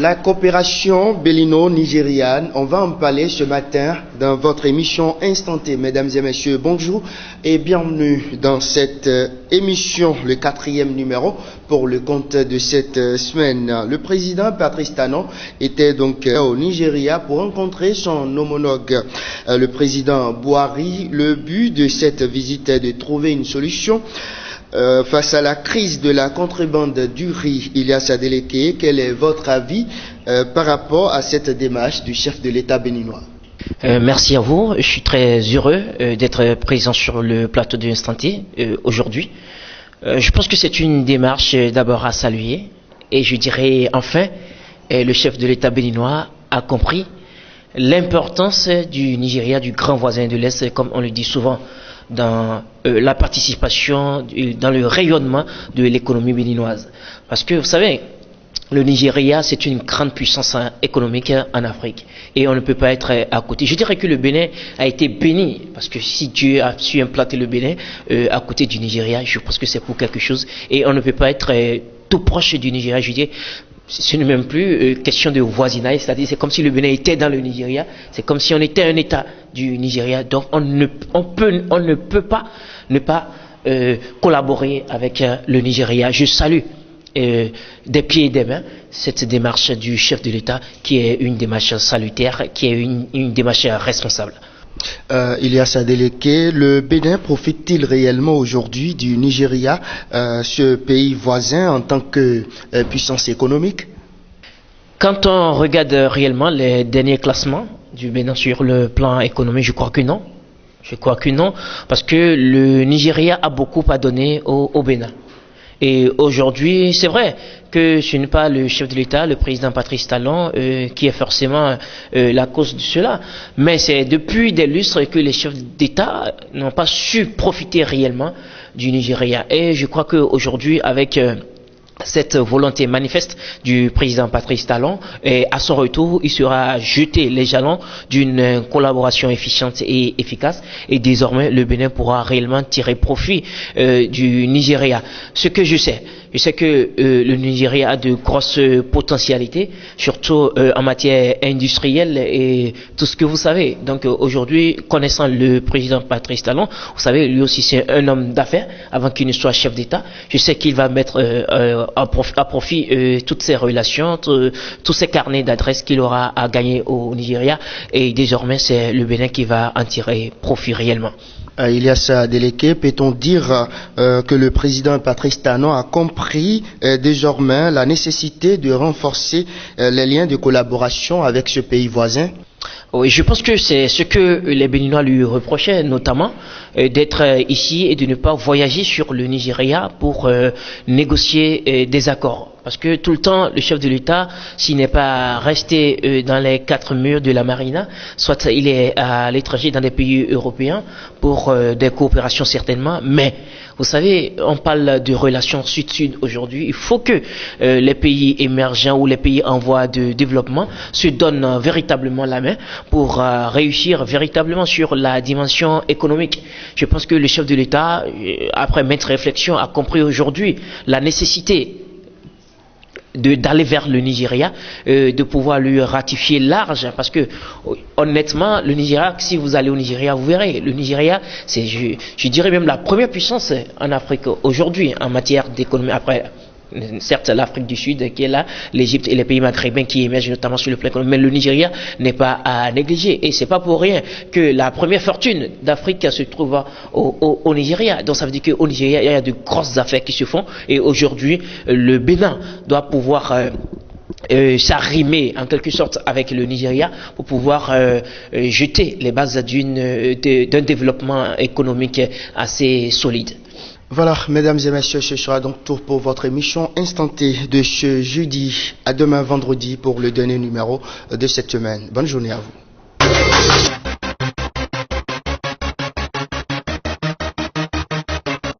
La coopération bélino-nigériane, on va en parler ce matin dans votre émission Instanté. Mesdames et messieurs, bonjour et bienvenue dans cette émission, le 4e numéro pour le compte de cette semaine. Le président Patrice Talon était donc au Nigeria pour rencontrer son homologue, le président Buhari. Le but de cette visite est de trouver une solution face à la crise de la contrebande du riz. Ilyas Adeleke, quel est votre avis par rapport à cette démarche du chef de l'État béninois? Merci à vous. Je suis très heureux d'être présent sur le plateau de Instanté aujourd'hui. Je pense que c'est une démarche d'abord à saluer et je dirais enfin le chef de l'État béninois a compris l'importance du Nigeria, du grand voisin de l'Est, comme on le dit souvent, dans la participation, dans le rayonnement de l'économie béninoise. Parce que vous savez, le Nigeria, c'est une grande puissance économique en Afrique et on ne peut pas être à côté. Je dirais que le Bénin a été béni parce que si Dieu a su implanter le Bénin à côté du Nigeria, je pense que c'est pour quelque chose et on ne peut pas être tout proche du Nigeria. Je dis, ce n'est même plus question de voisinage, c'est-à-dire c'est comme si le Bénin était dans le Nigeria, c'est comme si on était un État du Nigeria, donc on ne peut pas ne pas collaborer avec le Nigeria. Je salue des pieds et des mains cette démarche du chef de l'État qui est une démarche salutaire, qui est une démarche responsable. Ilyas Adeleke, le Bénin profite-t-il réellement aujourd'hui du Nigeria, ce pays voisin, en tant que puissance économique? Quand on regarde réellement les derniers classements du Bénin sur le plan économique, je crois que non. Je crois que non, parce que le Nigeria a beaucoup à donner au Bénin. Et aujourd'hui, c'est vrai que ce n'est pas le chef de l'État, le président Patrice Talon, qui est forcément la cause de cela. Mais c'est depuis des lustres que les chefs d'État n'ont pas su profiter réellement du Nigeria. Et je crois qu'aujourd'hui, avec cette volonté manifeste du président Patrice Talon, et à son retour, il sera jeté les jalons d'une collaboration efficiente et efficace, et désormais le Bénin pourra réellement tirer profit du Nigeria. Ce que je sais que le Nigeria a de grosses potentialités, surtout en matière industrielle et tout ce que vous savez. Donc aujourd'hui, connaissant le président Patrice Talon, vous savez, lui aussi c'est un homme d'affaires avant qu'il ne soit chef d'État. Je sais qu'il va mettre à profit toutes ces relations, tous ces carnets d'adresses qu'il aura à gagner au Nigeria, et désormais c'est le Bénin qui va en tirer profit réellement. Ilyas Adeleke, peut-on dire que le président Patrice Talon a compris désormais la nécessité de renforcer les liens de collaboration avec ce pays voisin? Oui, je pense que c'est ce que les Béninois lui reprochaient, notamment d'être ici et de ne pas voyager sur le Nigeria pour négocier des accords. Parce que tout le temps, le chef de l'État, s'il n'est pas resté dans les 4 murs de la marina, soit il est à l'étranger dans des pays européens pour des coopérations certainement, mais vous savez, on parle de relations sud-sud aujourd'hui. Il faut que les pays émergents ou les pays en voie de développement se donnent véritablement la main pour réussir véritablement sur la dimension économique. Je pense que le chef de l'État, après maintes réflexions, a compris aujourd'hui la nécessité d'aller vers le Nigeria, de pouvoir lui ratifier large, parce que honnêtement, le Nigeria, si vous allez au Nigeria, vous verrez, le Nigeria, c'est, je dirais même la première puissance en Afrique aujourd'hui en matière d'économie. Après, certes, l'Afrique du Sud qui est là, l'Égypte et les pays maghrébins qui émergent notamment sur le plan économique, mais le Nigeria n'est pas à négliger. Et c'est pas pour rien que la première fortune d'Afrique se trouve au Nigeria. Donc ça veut dire qu'au Nigeria, il y a de grosses affaires qui se font. Et aujourd'hui, le Bénin doit pouvoir s'arrimer en quelque sorte avec le Nigeria pour pouvoir jeter les bases d'un développement économique assez solide. Voilà, mesdames et messieurs, ce sera donc tout pour votre émission Instanté de ce jeudi. À demain vendredi pour le dernier numéro de cette semaine. Bonne journée à vous.